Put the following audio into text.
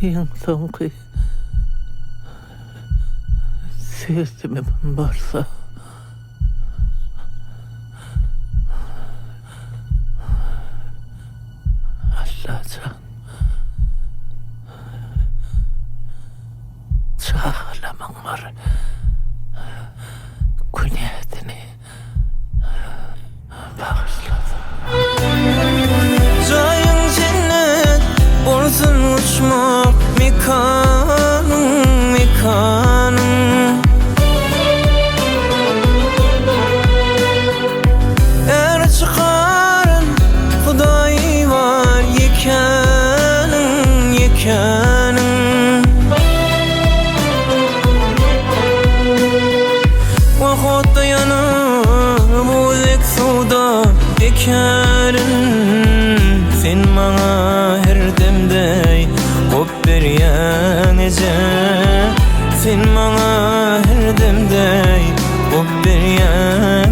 En soňky sözümem barsa Allah'tan çağlaman var güneytini bağışladım. Cayın cennet olsun uçmak mekanım mekanım. Er çıkarın Hudaý var yekenim yekenim. Wagt dayanıp uzak suda bekerin. Sen maňa her demde gop berýän eje. Sen maňa her demde gop berýän